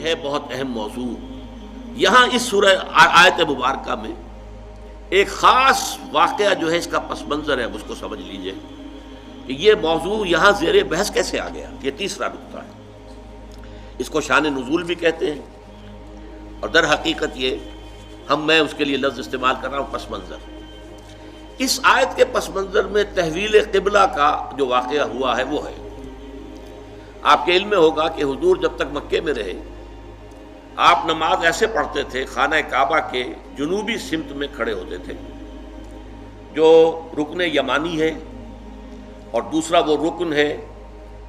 ہے بہت اہم موضوع. یہاں اس سورہ آیت مبارکہ میں ایک خاص واقعہ جو ہے اس کا پس منظر ہے، اس کو سمجھ لیجئے کہ یہ موضوع یہاں زیر بحث کیسے آ گیا. یہ تیسرا نقطہ ہے. اس کو شان نزول بھی کہتے ہیں، اور در حقیقت یہ میں اس کے لیے لفظ استعمال کر رہا ہوں پس منظر. اس آیت کے پس منظر میں تحویل قبلہ کا جو واقعہ ہوا ہے وہ ہے. آپ کے علم میں ہوگا کہ حضور جب تک مکے میں رہے آپ نماز ایسے پڑھتے تھے، خانہ کعبہ کے جنوبی سمت میں کھڑے ہوتے تھے جو رکن یمانی ہے، اور دوسرا وہ رکن ہے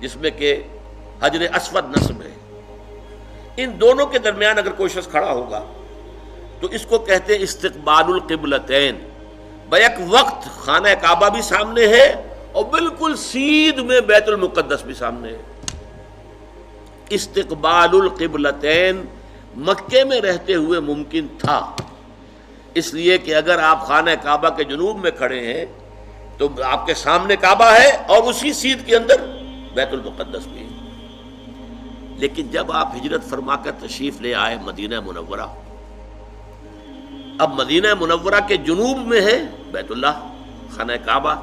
جس میں کہ حجر اسود نصب ہے. ان دونوں کے درمیان اگر کوئی شخص کھڑا ہوگا تو اس کو کہتے ہیں استقبال القبلتین. بیک وقت خانہ کعبہ بھی سامنے ہے اور بالکل سیدھ میں بیت المقدس بھی سامنے ہے. استقبال القبلتین مکے میں رہتے ہوئے ممکن تھا، اس لیے کہ اگر آپ خانہ کعبہ کے جنوب میں کھڑے ہیں تو آپ کے سامنے کعبہ ہے اور اسی سیدھ کے اندر بیت المقدس بھی ہے. لیکن جب آپ ہجرت فرما کر تشریف لے آئے مدینہ منورہ، اب مدینہ منورہ کے جنوب میں ہے بیت اللہ خانہ کعبہ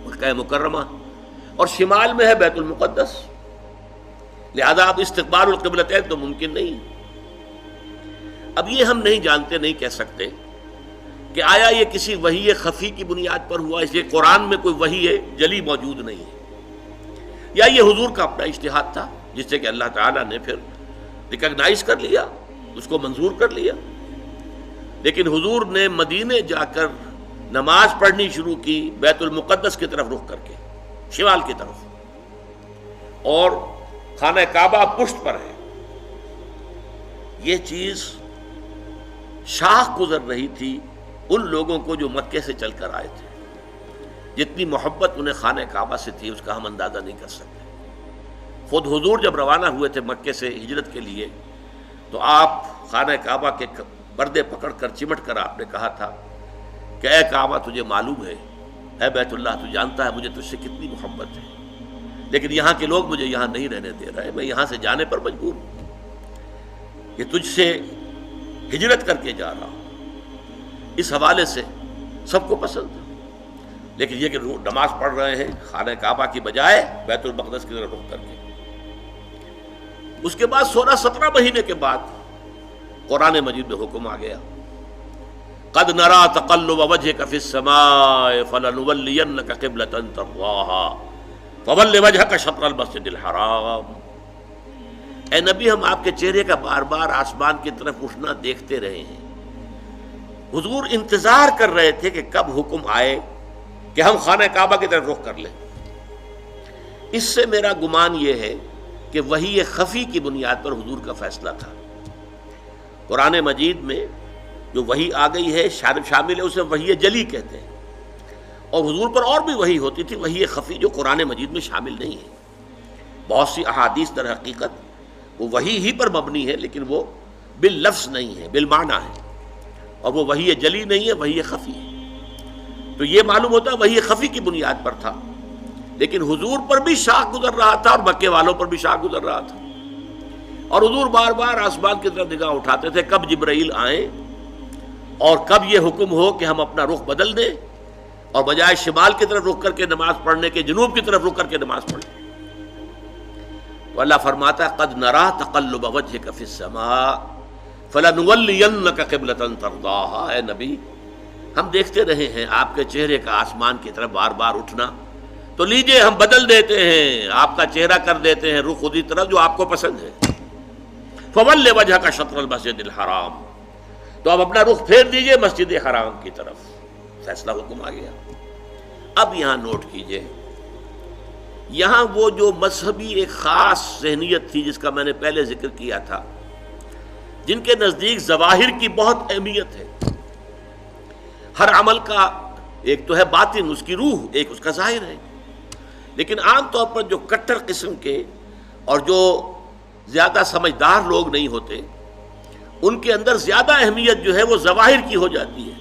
مکہ مکرمہ، اور شمال میں ہے بیت المقدس. لہذا اب استقبال القبلتین تو ممکن نہیں. اب یہ ہم نہیں جانتے، نہیں کہہ سکتے کہ آیا یہ کسی وحی خفی کی بنیاد پر ہوا، اس لیے قرآن میں کوئی وحی جلی موجود نہیں ہے، یا یہ حضور کا اپنا اجتہاد تھا جس سے کہ اللہ تعالیٰ نے پھر ریکگنائز کر لیا، اس کو منظور کر لیا. لیکن حضور نے مدینے جا کر نماز پڑھنی شروع کی بیت المقدس کی طرف رخ کر کے، شمال کی طرف، اور خانہ کعبہ پشت پر ہے. یہ چیز شاخ گزر رہی تھی ان لوگوں کو جو مکے سے چل کر آئے تھے. جتنی محبت انہیں خانہ کعبہ سے تھی اس کا ہم اندازہ نہیں کر سکتے. خود حضور جب روانہ ہوئے تھے مکے سے ہجرت کے لیے تو آپ خانہ کعبہ کے پردے پکڑ کر چمٹ کر آپ نے کہا تھا کہ اے کعبہ تجھے معلوم ہے، اے بیت اللہ تو جانتا ہے مجھے تجھ سے کتنی محبت ہے، لیکن یہاں کے لوگ مجھے یہاں نہیں رہنے دے رہے، میں یہاں سے جانے پر مجبور ہوں. یہ تجھ سے ہجرت کر کے جا رہا ہوں. اس حوالے سے سب کو پسند تھا. لیکن یہ کہ نماز پڑھ رہے ہیں خانہ کعبہ کی بجائے بیت المقدس کی طرف رخ کر کے. اس کے بعد 16-17 مہینے کے بعد قرآن مجید میں حکم آ گیا، قد نرى تقلب وجهك في السماء فلنولينك قبلة ترضاها فول وجهك شطر المسجد الحرام. اے نبی ہم آپ کے چہرے کا بار بار آسمان کی طرف اٹھنا دیکھتے رہے ہیں. حضور انتظار کر رہے تھے کہ کب حکم آئے کہ ہم خانہ کعبہ کی طرف رخ کر لیں. اس سے میرا گمان یہ ہے کہ وحی خفی کی بنیاد پر حضور کا فیصلہ تھا. قرآن مجید میں جو وحی آ گئی ہے شامل ہے، اسے وحی جلی کہتے ہیں، اور حضور پر اور بھی وحی ہوتی تھی وحی خفی جو قرآن مجید میں شامل نہیں ہے. بہت سی احادیث در حقیقت وہ وحی ہی پر مبنی ہے، لیکن وہ باللفظ نہیں ہے، بالمعنی ہے، اور وہ وحی جلی نہیں ہے، وحی خفی ہے. تو یہ معلوم ہوتا ہے وحی خفی کی بنیاد پر تھا، لیکن حضور پر بھی شاخ گزر رہا تھا اور مکے والوں پر بھی شاخ گزر رہا تھا. اور حضور بار بار آسمان کی طرف نگاہ اٹھاتے تھے کب جبرائیل آئیں اور کب یہ حکم ہو کہ ہم اپنا رخ بدل دیں اور بجائے شمال کی طرف رخ کر کے نماز پڑھنے کے جنوب کی طرف رخ کر کے نماز پڑھیں. تو اللہ فرماتا ہے قد نرى تقلب وجهك في السماء فلنولينك قبلة ترضاها. اے نبی ہم دیکھتے رہے ہیں آپ کے چہرے کا آسمان کی طرف بار بار اٹھنا، تو لیجئے ہم بدل دیتے ہیں، آپ کا چہرہ کر دیتے ہیں رخ اسی طرف جو آپ کو پسند ہے. فول وجهك شطر المسجد الحرام. تو اب اپنا رخ پھیر دیجئے مسجد حرام کی طرف. فیصلہ حکم آ گیا. اب یہاں نوٹ کیجئے، یہاں وہ جو مذہبی ایک خاص ذہنیت تھی جس کا میں نے پہلے ذکر کیا تھا، جن کے نزدیک ظواہر کی بہت اہمیت ہے. ہر عمل کا ایک تو ہے باطن، اس کی روح، ایک اس کا ظاہر ہے. لیکن عام طور پر جو کٹر قسم کے اور جو زیادہ سمجھدار لوگ نہیں ہوتے، ان کے اندر زیادہ اہمیت جو ہے وہ ظواہر کی ہو جاتی ہے،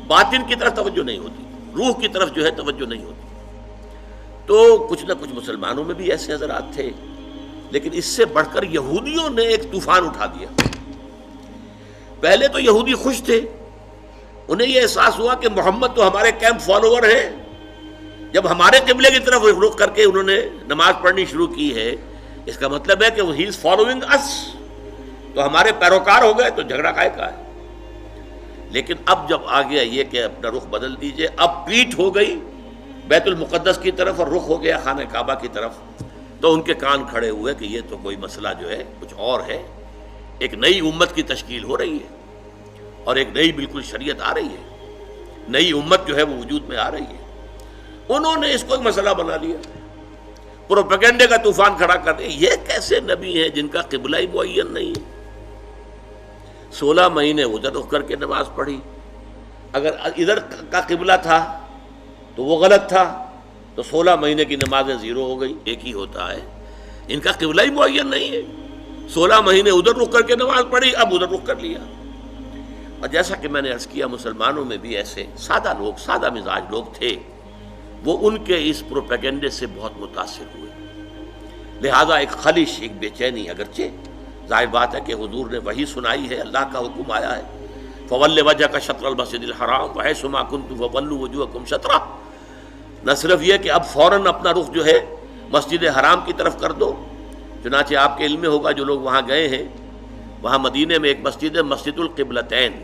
باطن کی طرف توجہ نہیں ہوتی، روح کی طرف جو ہے توجہ نہیں ہوتی. تو کچھ نہ کچھ مسلمانوں میں بھی ایسے حضرات تھے لیکن اس سے بڑھ کر یہودیوں نے ایک طوفان اٹھا دیا. پہلے تو یہودی خوش تھے، انہیں یہ احساس ہوا کہ محمد تو ہمارے کیمپ فالوور ہیں. جب ہمارے قبلے کی طرف رخ کر کے انہوں نے نماز پڑھنی شروع کی ہے، اس کا مطلب ہے کہ ہی از فالوئنگ اس، تو ہمارے پیروکار ہو گئے، تو جھگڑا کائے کا ہے. لیکن اب جب آ گیا یہ کہ اپنا رخ بدل دیجئے، اب پیٹھ ہو گئی بیت المقدس کی طرف اور رخ ہو گیا خانہ کعبہ کی طرف، تو ان کے کان کھڑے ہوئے کہ یہ تو کوئی مسئلہ جو ہے کچھ اور ہے. ایک نئی امت کی تشکیل ہو رہی ہے اور ایک نئی بالکل شریعت آ رہی ہے، نئی امت جو ہے وہ وجود میں آ رہی ہے. انہوں نے اس کو ایک مسئلہ بنا لیا، پروپیگنڈے کا طوفان کھڑا کر دیا. یہ کیسے نبی ہیں جن کا قبلہ ہی معین نہیں ہے؟ 16 مہینے ادھر رخ کر کے نماز پڑھی. اگر ادھر کا قبلہ تھا تو وہ غلط تھا، تو 16 مہینے کی نمازیں زیرو ہو گئی. ایک ہی ہوتا ہے، ان کا قبلہ ہی معین نہیں ہے. 16 مہینے ادھر رخ کر کے نماز پڑھی، اب ادھر رخ کر لیا. اور جیسا کہ میں نے عرض کیا، مسلمانوں میں بھی ایسے سادہ لوگ، سادہ مزاج لوگ تھے، وہ ان کے اس پروپیگنڈے سے بہت متاثر ہوئے. لہذا ایک خلش، ایک بے چینی، اگرچہ ظاہر بات ہے کہ حضور نے وحی سنائی ہے، اللہ کا حکم آیا ہے فَوَلِّ وَجْهَكَ شَطْرَ الْمَسْجِدِ الْحَرَامِ وَحَيْثُ مَا كُنتُمْ فَوَلُّوا وُجُوهَكُمْ شَطْرَهُ. نہ صرف یہ کہ اب فوراً اپنا رخ جو ہے مسجد حرام کی طرف کر دو، چنانچہ آپ کے علم میں ہوگا جو لوگ وہاں گئے ہیں، وہاں مدینے میں ایک مسجد ہے مسجد القبلتین.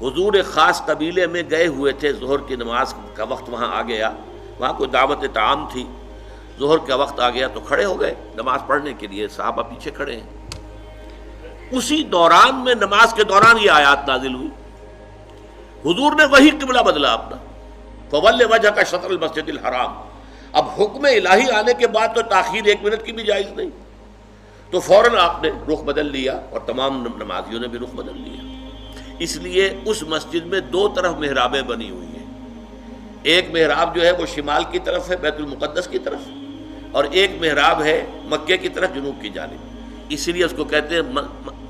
حضور ایک خاص قبیلے میں گئے ہوئے تھے، ظہر کی نماز کا وقت وہاں آ گیا، وہاں کوئی دعوت طعام تھی، ظہر کا وقت آ گیا تو کھڑے ہو گئے نماز پڑھنے کے لیے، صحابہ پیچھے کھڑے ہیں. اسی دوران میں، نماز کے دوران یہ آیات نازل ہوئی. حضور نے وہی قبلہ بدلا اپنا، فَوَلِّ وَجْهَكَ شَطْرَ الْمَسْجِدِ الْحَرَامِ. اب حکم الہی آنے کے بعد تو تاخیر 1 منٹ کی بھی جائز نہیں، تو فوراً آپ نے رخ بدل لیا اور تمام نمازیوں نے بھی رخ بدل لیا. اس لیے اس مسجد میں 2 طرف محرابیں بنی ہوئی ہیں. ایک محراب جو ہے وہ شمال کی طرف ہے بیت المقدس کی طرف، اور ایک محراب ہے مکے کی طرف جنوب کی جانب. اسی لیے اس کو کہتے ہیں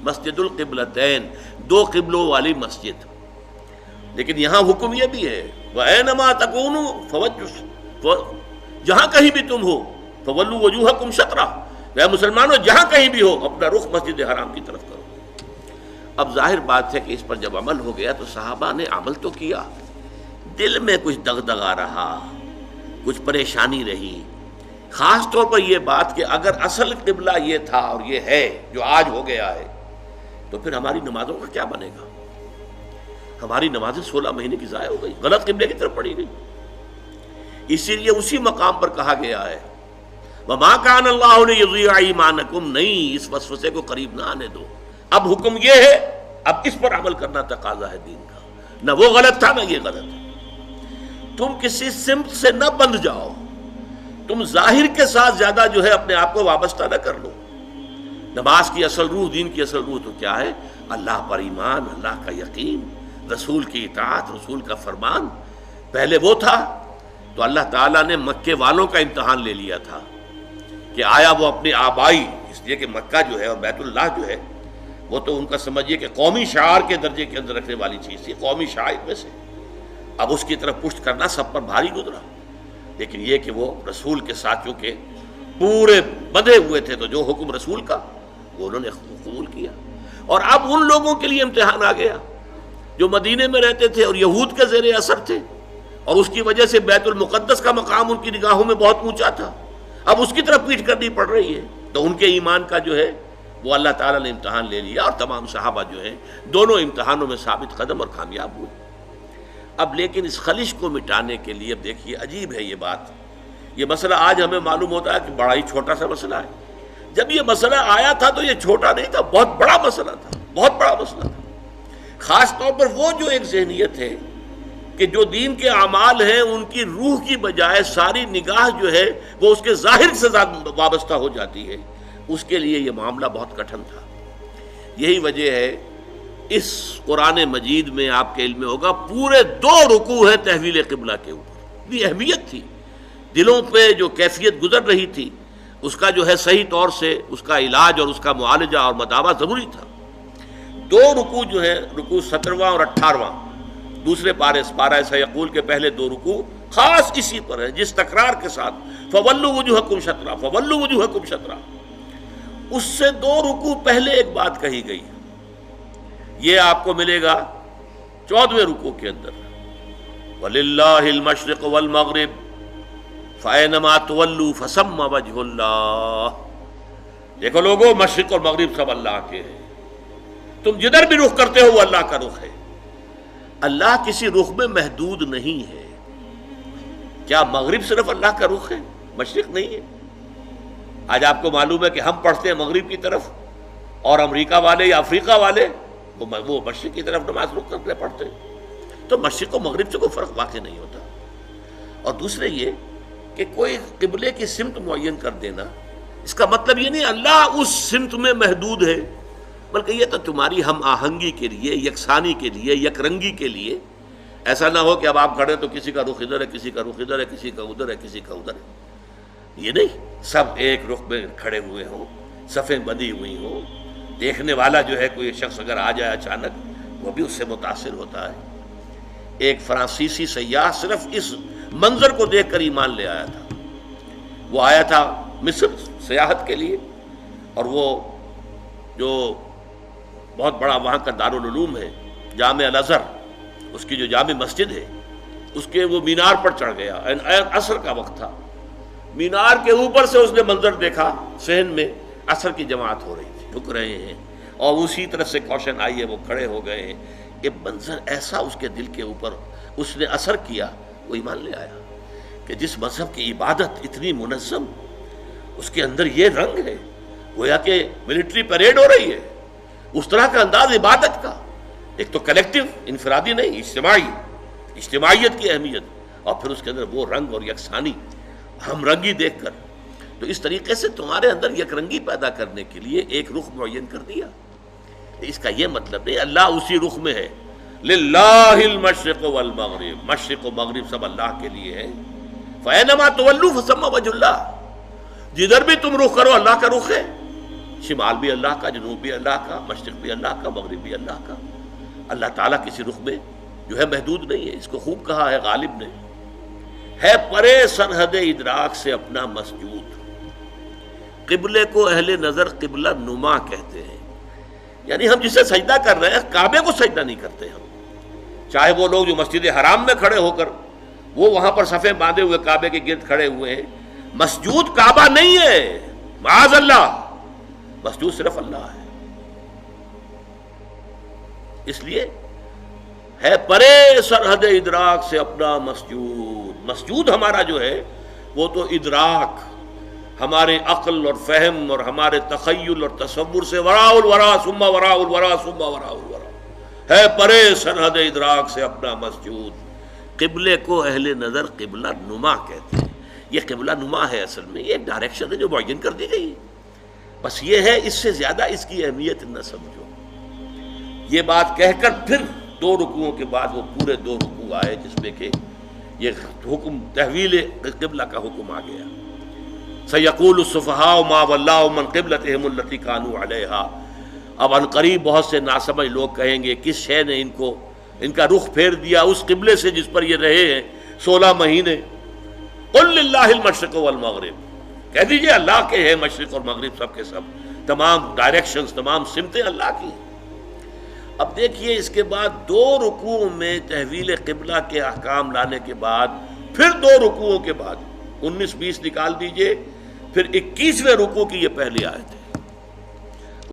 مسجد القبلتین، 2 قبلوں والی مسجد. لیکن یہاں حکم یہ بھی ہے وَأَيْنَمَا تَكُونُوا فَوَجُّ، جہاں کہیں بھی تم ہو فَوَلُّوا وُجُوهَكُمْ شَطْرَهُ، اے مسلمانوں جہاں کہیں بھی ہو اپنا رخ مسجد حرام کی طرف کرو. اب ظاہر بات ہے کہ اس پر جب عمل ہو گیا تو صحابہ نے عمل تو کیا، دل میں کچھ دغدغا رہا، کچھ پریشانی رہی. خاص طور پر یہ بات کہ اگر اصل قبلہ یہ تھا اور یہ ہے جو آج ہو گیا ہے، تو پھر ہماری نمازوں کا کیا بنے گا؟ ہماری نمازیں 16 مہینے کی ضائع ہو گئی، غلط قبلے کی طرف پڑھی گئی. اسی لیے اسی مقام پر کہا گیا ہے وَمَا كَانَ اللَّهُ لِيُضِيعَ إِيمَانَكُمْ، نہیں اس وسوسے کو قریب نہ آنے دو. اب حکم یہ ہے، اب اس پر عمل کرنا تقاضا ہے دین کا. نہ وہ غلط تھا نہ یہ غلط ہے. تم کسی سمت سے نہ بندھ جاؤ، تم ظاہر کے ساتھ زیادہ جو ہے اپنے آپ کو وابستہ نہ کر لو. نماز کی اصل روح، دین کی اصل روح تو کیا ہے؟ اللہ پر ایمان، اللہ کا یقین، رسول کی اطاعت، رسول کا فرمان. پہلے وہ تھا تو اللہ تعالیٰ نے مکے والوں کا امتحان لے لیا تھا کہ آیا وہ اپنی آبائی، اس لیے کہ مکہ جو ہے اور بیت اللہ جو ہے وہ تو ان کا سمجھیے کہ قومی شعار کے درجے کے اندر رکھنے والی چیز تھی، قومی شعائر میں سے. اب اس کی طرف پشت کرنا سب پر بھاری گزرا. لیکن یہ کہ وہ رسول کے ساتھ چونکہ پورے بندھے ہوئے تھے، تو جو حکم رسول کا وہ انہوں نے قبول کیا. اور اب ان لوگوں کے لیے امتحان آ گیا جو مدینے میں رہتے تھے اور یہود کے زیر اثر تھے، اور اس کی وجہ سے بیت المقدس کا مقام ان کی نگاہوں میں بہت اونچا تھا. اب اس کی طرف پیٹھ کرنی پڑ رہی ہے. تو ان کے ایمان کا جو ہے وہ اللہ تعالیٰ نے امتحان لے لیا، اور تمام صحابہ جو ہیں دونوں امتحانوں میں ثابت قدم اور کامیاب ہوئے. اب لیکن اس خلش کو مٹانے کے لیے، اب دیکھیے عجیب ہے یہ بات، یہ مسئلہ آج ہمیں معلوم ہوتا ہے کہ بڑا ہی چھوٹا سا مسئلہ ہے. جب یہ مسئلہ آیا تھا تو یہ چھوٹا نہیں تھا، بہت بڑا مسئلہ تھا، بہت بڑا مسئلہ تھا. خاص طور پر وہ جو ایک ذہنیت ہے کہ جو دین کے اعمال ہیں ان کی روح کی بجائے ساری نگاہ جو ہے وہ اس کے ظاہر سے زیادہ وابستہ ہو جاتی ہے، اس کے لیے یہ معاملہ بہت کٹھن تھا. یہی وجہ ہے اس قرآن مجید میں آپ کے علم میں ہوگا پورے 2 رکوع ہے تحویل قبلہ کے اوپر. بھی اہمیت تھی، دلوں پہ جو کیفیت گزر رہی تھی اس کا جو ہے صحیح طور سے اس کا علاج اور اس کا معالجہ اور مداوع ضروری تھا. 2 رکوع جو ہیں، رکوع 17واں اور 18واں، دوسرے پارہ سیقول کے پہلے 2 رکوع خاص اسی پر ہے، جس تکرار کے ساتھ فَوَلُّوا وُجُوهَكُمْ شَطْرَهُ، فَوَلُّوا وُجُوهَكُمْ شَطْرَهُ. اس سے 2 رکوع پہلے ایک بات کہی گئی، یہ آپ کو ملے گا 14ویں رکوع کے اندر، وَلِلَّهِ الْمَشْرِقُ وَالْمَغْرِبُ فَأَيْنَمَا تُوَلُّوا فَثَمَّ وَجْهُ اللَّهِ۔ دیکھو لوگوں، مشرق اور مغرب سب اللہ کے ہیں، تم جدھر بھی رخ کرتے ہو وہ اللہ کا رخ ہے۔ اللہ کسی رخ میں محدود نہیں ہے۔ کیا مغرب صرف اللہ کا رخ ہے، مشرق نہیں ہے؟ آج آپ کو معلوم ہے کہ ہم پڑھتے ہیں مغرب کی طرف، اور امریکہ والے یا افریقہ والے وہ مشرق کی طرف نماز رخ کرتے پڑھتے ہیں۔ تو مشرق و مغرب سے کوئی فرق واقع نہیں ہوتا۔ اور دوسرے یہ کہ کوئی قبلے کی سمت معین کر دینا، اس کا مطلب یہ نہیں اللہ اس سمت میں محدود ہے، بلکہ یہ تو تمہاری ہم آہنگی کے لیے، یکسانی کے لیے، یک رنگی کے لیے۔ ایسا نہ ہو کہ اب آپ کھڑے تو کسی کا رخ ادھر ہے، کسی کا رخ ادھر ہے، کسی کا ادھر ہے، کسی کا ادھر ہے۔ یہ نہیں، سب ایک رخ میں کھڑے ہوئے ہوں، صفیں بندھی ہوئی ہوں۔ دیکھنے والا جو ہے، کوئی شخص اگر آ جائے اچانک، وہ بھی اس سے متاثر ہوتا ہے۔ ایک فرانسیسی سیاح صرف اس منظر کو دیکھ کر ایمان لے آیا تھا۔ وہ آیا تھا مصر سیاحت کے لیے، اور وہ جو بہت بڑا وہاں کا دارالعلوم ہے، جامع الازہر، اس کی جو جامع مسجد ہے، اس کے وہ مینار پر چڑھ گیا۔ عصر کا وقت تھا، مینار کے اوپر سے اس نے منظر دیکھا، صحن میں عصر کی جماعت ہو رہی تھی، رک رہے ہیں، اور اسی طرف سے کوشن آئی ہے، وہ کھڑے ہو گئے ہیں۔ یہ منظر ایسا اس کے دل کے اوپر اس نے اثر کیا، وہ ایمان لے آیا کہ جس مذہب کی عبادت اتنی منظم، اس کے اندر یہ رنگ ہے، گویا کہ ملٹری پریڈ ہو رہی ہے، اس طرح کا انداز عبادت کا، ایک تو کلیکٹیو، انفرادی نہیں، اجتماعیت کی اہمیت، اور پھر اس کے اندر وہ رنگ اور یکسانی، ہم رنگی دیکھ کر۔ تو اس طریقے سے تمہارے اندر یک رنگی پیدا کرنے کے لیے ایک رخ معین کر دیا۔ اس کا یہ مطلب نہیں اللہ اسی رخ میں ہے۔ للہ المشرق والمغرب، مشرق و مغرب سب اللہ کے لیے ہے۔ فَأَيْنَمَا تُوَلُّوا فَثَمَّ وَجْهُ اللَّهِ، جدھر بھی تم رخ کرو اللہ کا رخ ہے، شمال بھی اللہ کا، جنوب بھی اللہ کا، مشرق بھی اللہ کا، مغرب بھی اللہ کا۔ اللہ تعالیٰ کسی رخ میں جو ہے محدود نہیں ہے۔ اس کو خوب کہا ہے غالب نے، ہے پرے سرحد ادراک سے اپنا مسجود۔ قبلے کو اہل نظر قبلہ نما کہتے ہیں، یعنی ہم جسے سجدہ کر رہے ہیں کعبے کو سجدہ نہیں کرتے ہم، چاہے وہ لوگ جو مسجد حرام میں کھڑے ہو کر وہ وہاں پر صفیں باندھے ہوئے کعبے کے گرد کھڑے ہوئے ہیں، مسجود کعبہ نہیں ہے، معاذ اللہ، مسجود صرف اللہ ہے۔ اس لیے ہے پرے سرحد ادراک سے اپنا مسجود۔ مسجود ہمارا جو ہے وہ تو ادراک، ہمارے عقل اور فہم اور ہمارے تخیل اور تصور سے وراء الورا ثم وراء الورا ثم وراء الورا، ہے پرے سرحد ادراک سے اپنا مسجود۔ قبلے کو اہل نظر قبلہ نما کہتے ہیں۔ یہ قبلہ نما ہے، اصل میں یہ ایک ڈائریکشن ہے جو معین کر دی گئی، بس یہ ہے، اس سے زیادہ اس کی اہمیت نہ سمجھو۔ یہ بات کہہ کر پھر 2 رکوعوں کے بعد وہ پورے 2 رکوع آئے جس میں کہ یہ حکم تحویل قبلہ کا حکم آ گیا۔ سَيَقُولُ السُّفَهَاءُ مَا وَلَّاهُمْ مَنْ قِبْلَتِهِمُ الَّتِي كَانُوا عَلَيْهَا، اب عن قریب بہت سے ناسمجھ لوگ کہیں گے کس شے نے ان کا رخ پھیر دیا اس قبلے سے جس پر یہ رہے ہیں 16 مہینے۔ قُلْ لِلَّهِ الْمَشْرِقُ وَالْمَغْرِبُ، کہہ دیجئے اللہ کے ہیں مشرق اور مغرب سب کے سب، تمام ڈائریکشنز، تمام سمتیں اللہ کی۔ اب دیکھیے اس کے بعد 2 رکوعوں میں تحویل قبلہ کے احکام لانے کے بعد پھر 2 رکوعوں کے بعد 19 20 نکال دیجئے، پھر 21ویں رکوع کی یہ پہلی آیت ہے۔